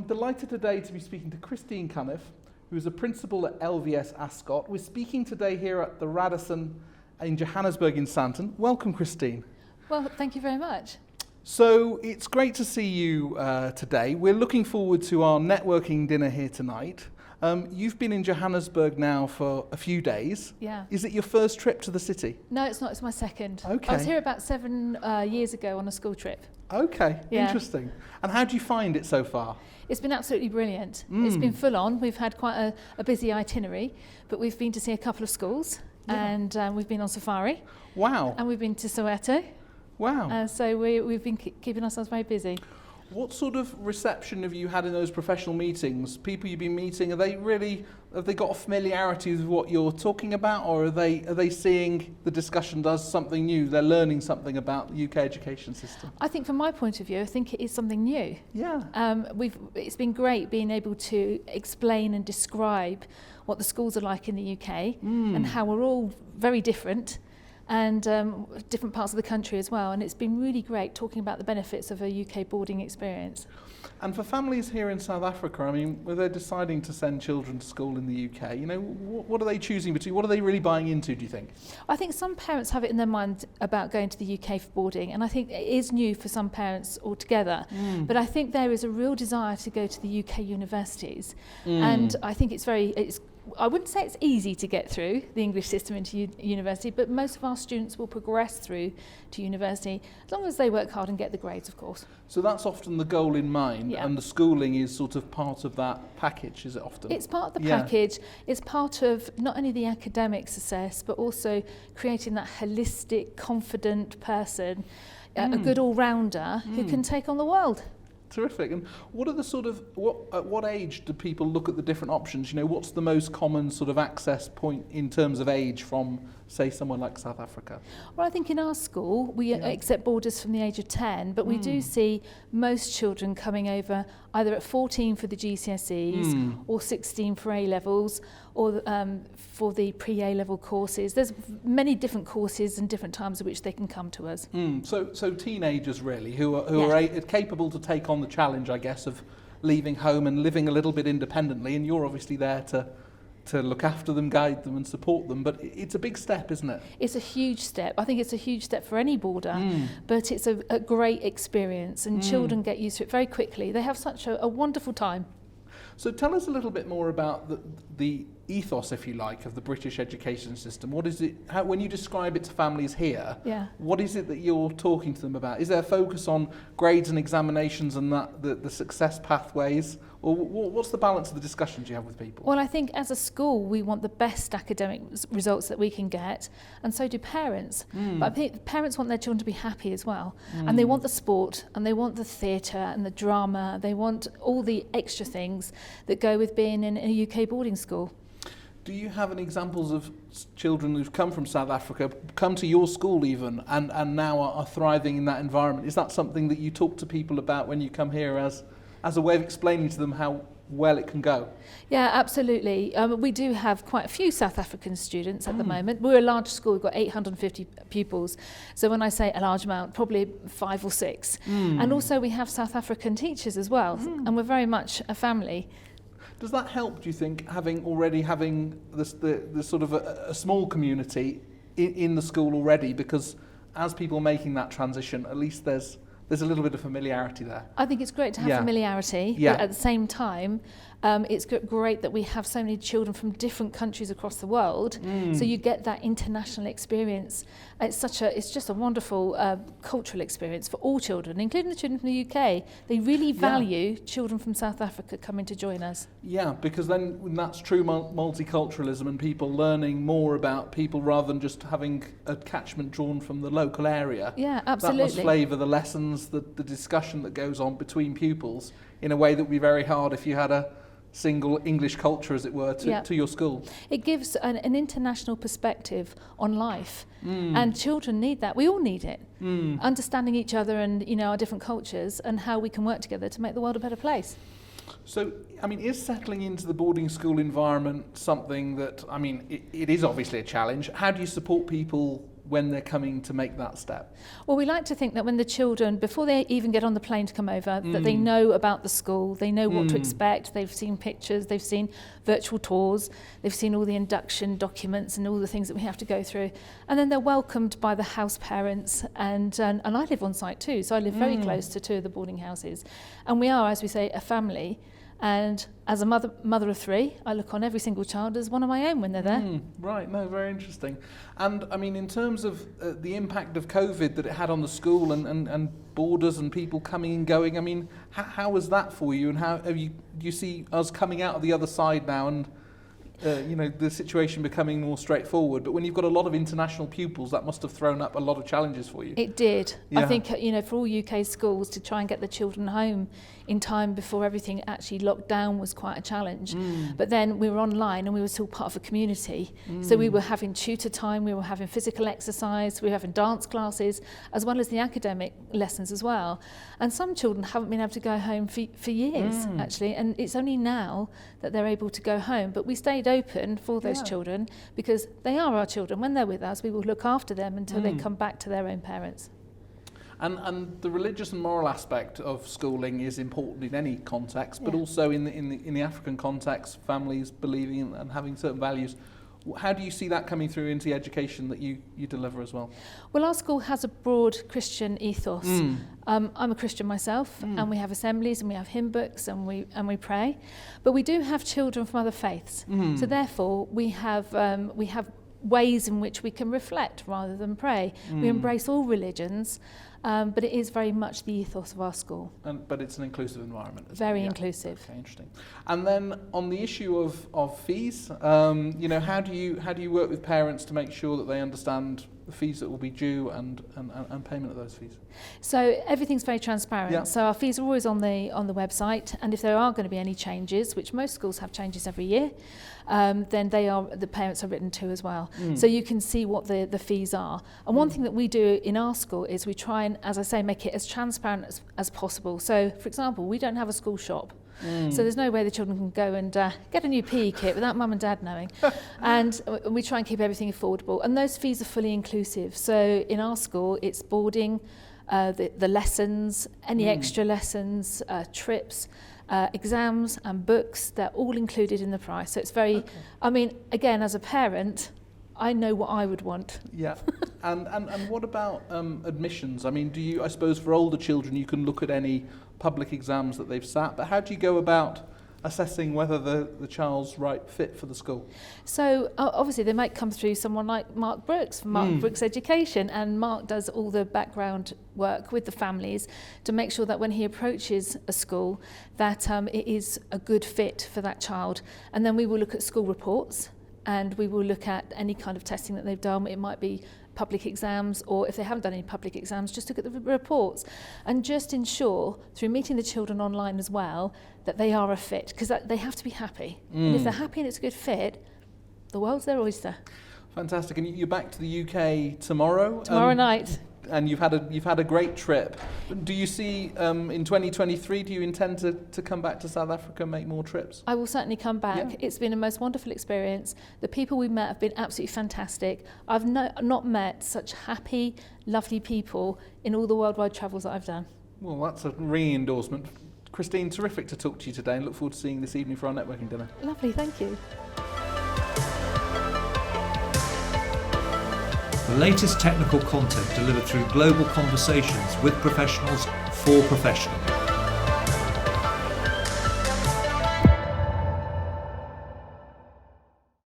I'm delighted today to be speaking to Christine Cunniffe, who is a principal at LVS Ascot. We're speaking today here at the Radisson in Johannesburg in Sandton. Welcome, Christine. Well, thank you very much. So it's great to see you today. We're looking forward to our networking dinner here tonight. You've been in Johannesburg now for a few days. Yeah. Is it your first trip to the city? No, it's not. It's my second. Okay. I was here about 7 years ago on a school trip. Okay, Yeah. Interesting. And how do you find it so far? It's been absolutely brilliant. It's been full on. We've had quite a busy itinerary, but we've been to see a couple of schools and we've been on safari. Wow. And we've been to Soweto. Wow. So we've been keeping ourselves very busy. What sort of reception have you had in those professional meetings? People you've been meeting, have they got a familiarity with what you're talking about, or are they seeing the discussion does something new? They're learning something about the UK education system. I think from my point of view, I think it is something new. Yeah. It's been great being able to explain and describe what the schools are like in the UK and how we're all very different. And different parts of the country as well. And it's been really great talking about the benefits of a UK boarding experience. And for families here in South Africa, I mean, when they're deciding to send children to school in the UK, you know, what are they choosing between? What are they really buying into, do you think? I think some parents have it in their mind about going to the UK for boarding, and I think it is new for some parents altogether. But I think there is a real desire to go to the UK universities. And I think I wouldn't say it's easy to get through the English system into university, but most of our students will progress through to university, as long as they work hard and get the grades, of course. So that's often the goal in mind, Yeah. and the schooling is sort of part of that package, is it often? It's part of the package. It's part of not only the academic success, but also creating that holistic, confident person, a good all-rounder who can take on the world. Terrific. And what are the sort of, at what age do people look at the different options? You know, what's the most common sort of access point in terms of age from, say, somewhere like South Africa? Well, I think in our school, we accept boarders from the age of 10, but we do see most children coming over either at 14 for the GCSEs or 16 for A-levels or for the pre-A-level courses. There's many different courses and different times at which they can come to us. So teenagers really, who are capable to take on the challenge, I guess, of leaving home and living a little bit independently, and you're obviously there to look after them, guide them and support them, but it's a big step, isn't it? It's a huge step. I think it's a huge step for any boarder, but it's a great experience, and children get used to it very quickly. They have such a wonderful time. So tell us a little bit more about the ethos, if you like, of the British education system. What is it, when you describe it to families here, what is it that you're talking to them about? Is there a focus on grades and examinations and the success pathways? Or what's the balance of the discussions you have with people? Well, I think as a school, we want the best academic results that we can get, and so do parents. But I think parents want their children to be happy as well. And they want the sport, and they want the theatre and the drama. They want all the extra things that go with being in a UK boarding school. Do you have any examples of children who've come from South Africa, come to your school even, and now are thriving in that environment? Is that something that you talk to people about when you come here as a way of explaining to them how well it can go? Yeah, absolutely. We do have quite a few South African students at the moment. We're a large school, we've got 850 pupils. So when I say a large amount, probably 5 or 6. And also we have South African teachers as well, and we're very much a family. Does that help, do you think, having this sort of a small community in the school already? Because as people are making that transition, at least there's a little bit of familiarity there. I think it's great to have familiarity, but at the same time, it's great that we have so many children from different countries across the world, so you get that international experience. It's just a wonderful cultural experience for all children, including the children from the UK. They really value children from South Africa coming to join us. Yeah, because then that's true multiculturalism and people learning more about people rather than just having a catchment drawn from the local area. Yeah, absolutely. That must flavour the lessons, the discussion that goes on between pupils in a way that would be very hard if you had a single English culture, as it were, to your school. It gives an international perspective on life, and children need that. We all need it. Understanding each other and our different cultures and how we can work together to make the world a better place. So, I mean, is settling into the boarding school environment something that, I mean, it is obviously a challenge. How do you support people when they're coming to make that step? Well, we like to think that when the children, before they even get on the plane to come over, that they know about the school, they know what to expect, they've seen pictures, they've seen virtual tours, they've seen all the induction documents and all the things that we have to go through. And then they're welcomed by the house parents, and I live on site too, so I live very close to 2 of the boarding houses. And we are, as we say, a family. And as a mother of 3, I look on every single child as one of my own when they're there. Right, no, very interesting. And I mean, in terms of the impact of COVID that it had on the school and borders and people coming and going, I mean, how was that for you? And how do you see us coming out of the other side now and the situation becoming more straightforward? But when you've got a lot of international pupils, that must have thrown up a lot of challenges for you. It did. Yeah. I think, for all UK schools to try and get the children home in time before everything actually locked down was quite a challenge. But then we were online and we were still part of a community. So we were having tutor time, we were having physical exercise, we were having dance classes, as well as the academic lessons as well. And some children haven't been able to go home for years, actually, and it's only now that they're able to go home. But we stayed open for those children because they are our children. When they're with us, we will look after them until they come back to their own parents. And the religious and moral aspect of schooling is important in any context, but also in the African context, families believing in and having certain values. How do you see that coming through into the education that you deliver as well? Well, our school has a broad Christian ethos. I'm a Christian myself, and we have assemblies and we have hymn books and we pray, but we do have children from other faiths. So therefore, we have ways in which we can reflect rather than pray. We embrace all religions. But it is very much the ethos of our school. But it's an inclusive environment. Very inclusive. Okay, interesting. And then on the issue of fees, how do you work with parents to make sure that they understand the fees that will be due and payment of those fees? So everything's very transparent. Yeah. So our fees are always on the website, and if there are going to be any changes, which most schools have changes every year, then the parents are written to as well. So you can see what the fees are. And one thing that we do in our school is we try and, as I say, make it as transparent as possible. So, for example, we don't have a school shop. So there's no way the children can go and get a new PE kit without mum and dad knowing. And we try and keep everything affordable. And those fees are fully inclusive. So in our school, it's boarding, the lessons, any extra lessons, trips, exams and books. They're all included in the price. So it's very, I mean, again, as a parent, I know what I would want. Yeah. And what about admissions? I mean, I suppose for older children you can look at any public exams that they've sat, but how do you go about assessing whether the child's right fit for the school? So obviously they might come through someone like Mark Brooks from Mark Brooks Education, and Mark does all the background work with the families to make sure that when he approaches a school that it is a good fit for that child. And then we will look at school reports, and we will look at any kind of testing that they've done. It might be public exams, or if they haven't done any public exams, just look at the reports and just ensure, through meeting the children online as well, that they are a fit, because they have to be happy. And if they're happy and it's a good fit, the world's their oyster. Fantastic. And you're back to the UK tomorrow? Tomorrow night. And you've had a great trip. Do you see in 2023? Do you intend to come back to South Africa and make more trips? I will certainly come back. Yeah. It's been a most wonderful experience. The people we met have been absolutely fantastic. I've not met such happy, lovely people in all the worldwide travels that I've done. Well, that's a ringing endorsement. Christine, terrific to talk to you today, and look forward to seeing you this evening for our networking dinner. Lovely, thank you. The latest technical content delivered through global conversations with professionals for professionals.